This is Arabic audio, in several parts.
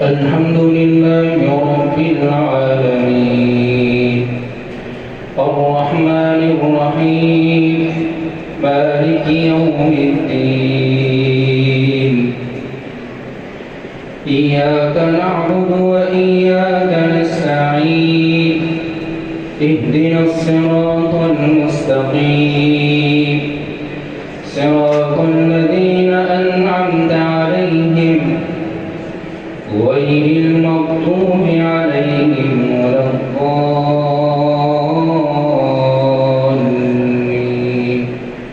الحمد لله رب العالمين الرحمن الرحيم مالك يوم الدين إياك نعبد وإياك نستعين اهدنا الصراط المستقيم صراط الذين أنعمت عليهم غير المغضوب عليهم ولا الضالين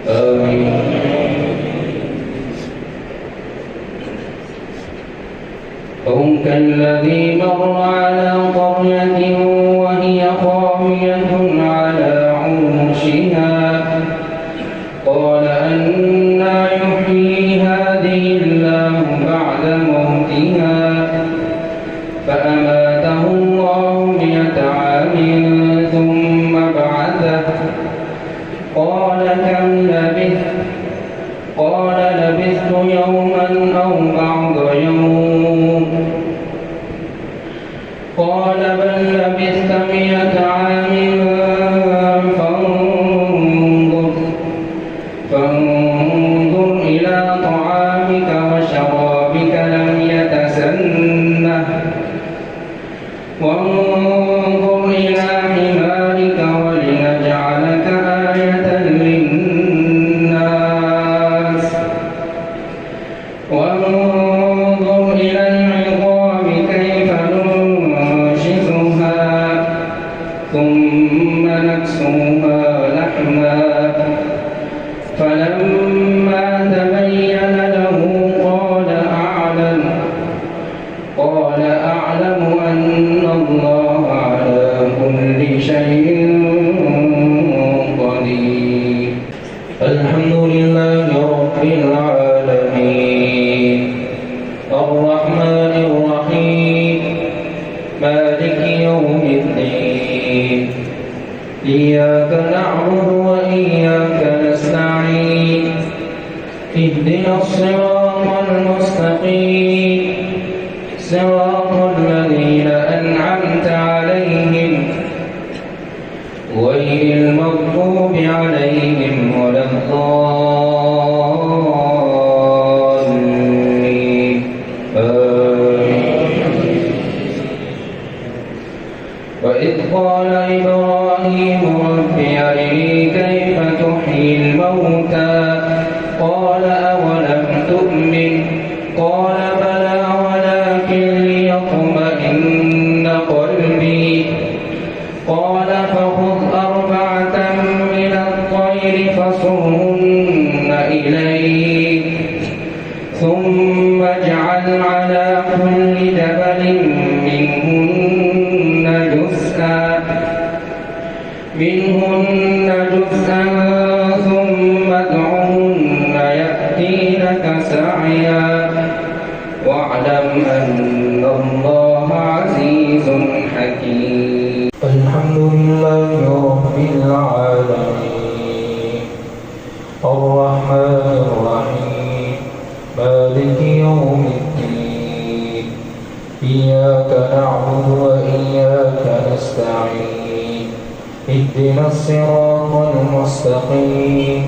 آمين. هم كالذي مر على قرية وهي خاوية على عروشها قال أنى يحيي هذه الله بعد موتها فأماته الله 100 عام ثم بعثه قال كم لبثت قال لبثت يوما أو بعض يوم قال بل لبثت 100 عام فانظر إلى طعامك وشرابك لم يتسنه وانظر إلى حمارك ولنجعلك آية للناس وانظر إلى العظام كيف ننشزها ثم نكسوها لحما فلما تبين له قال أعلم أن الله على كل شيء قدير. الحمد لله رب العالمين الرحمن الرحيم مالك يوم الدين إياك نعبد وإياك نستعين اهدنا الصراط المستقيم صراط الذين أنعمت عليهم غير المغضوب عليهم ولا الضالين وإذ قال إبراهيم رب أرني كيف تحيي الموتى قال أولم تؤمن قال بلى ولكن ليطمئن قلبي قال فخذ 4 من الطير فصرهن إليك ثم اجعل على كل جبل منهن جزءا ثم ادعهن يأتينك سعيا واعلم أن الله عزيز حكيم. الحمد لله رب العالمين الرحمن الرحيم مالك يوم الدين إياك نعبد وإياك نستعين اهدنا الصراط المستقيم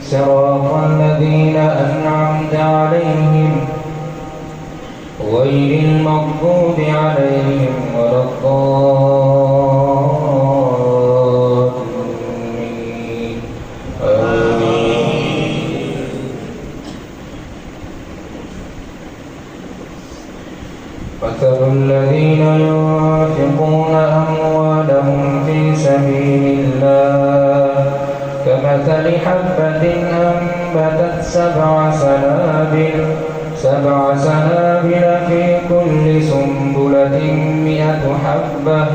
صراط الذين أنعمت عليهم غير المغضوب عليهم ولا الضالين آمين. مثل الذين ينفقون أموالهم في سبيل الله كمثل حبة أنبتت 7 سنابل في كل سنبلة 100 حبة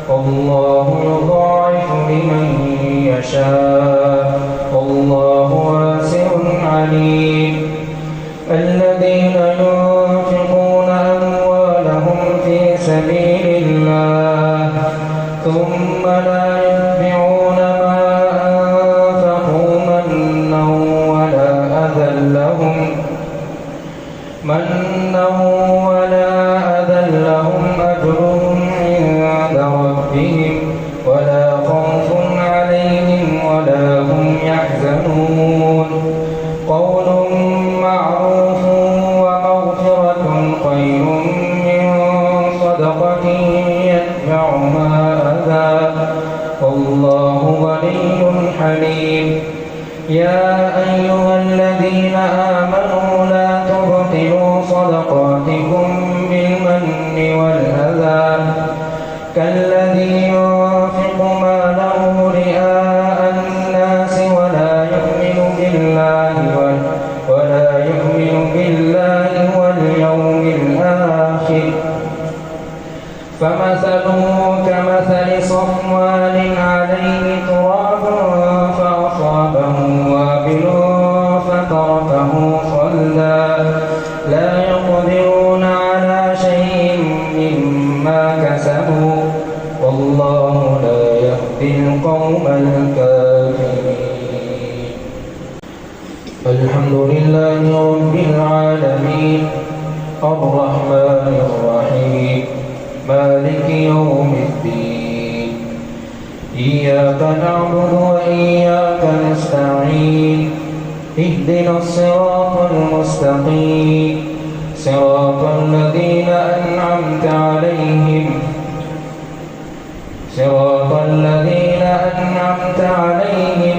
والله يضاعف لمن يشاء والله واسع عليم. الذين ينفقون أموالهم في سبيل الله ثم لا يتبعون ما أنفقوا منا ولا أذى لهم غني حليم. يا أيها الذين آمنوا لا تبطلوا صدقاتكم بالمن والأذى كالذي ينفق ماله رئاء الناس ولا يؤمن بالله واليوم الآخر فمثله كمثل صفوان عليه تراب فأصابه وابل فتركه صلدا لا يقدرون على شيء مما كسبوا والله لا يهدي القوم الكافرين. الحمد لله رب العالمين الرحمن الرحيم مالك يوم الدين إياك نعبد وإياك نستعين اهدنا الصراط المستقيم صراط الذين أنعمت عليهم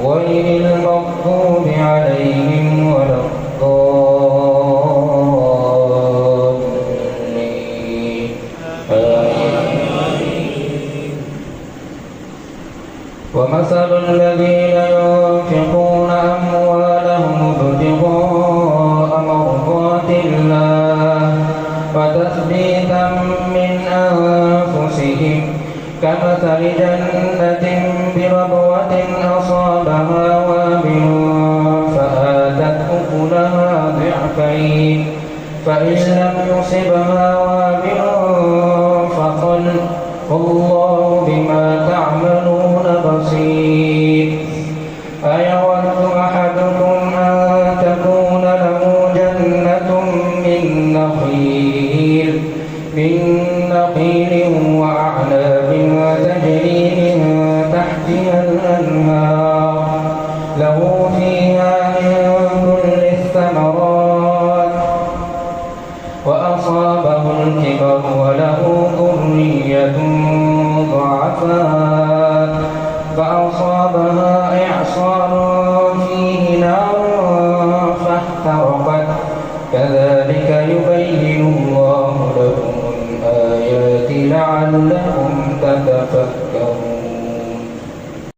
غير المغضوب عليهم ولا الضالين ومثل الذين ينفقون أموالهم ابتغاء مرضات الله وتثبيتا من أنفسهم كمثل جنة بربوة أصابها وابل فآتت أكلها ضعفين فإن لم يصبها وابل فطل والله بما تعملون بصير. أيود أحدكم أن تكون له جنة من نخيل وأعناب تجري من تحتها الأنهار له فيها من كل الثمرات وأصابه الكبر وله ذرية ضعفاء فأصابها إعصار فيه نار فاحترقت كذلك يبين الله لكم الآيات لعلكم تتفكرون.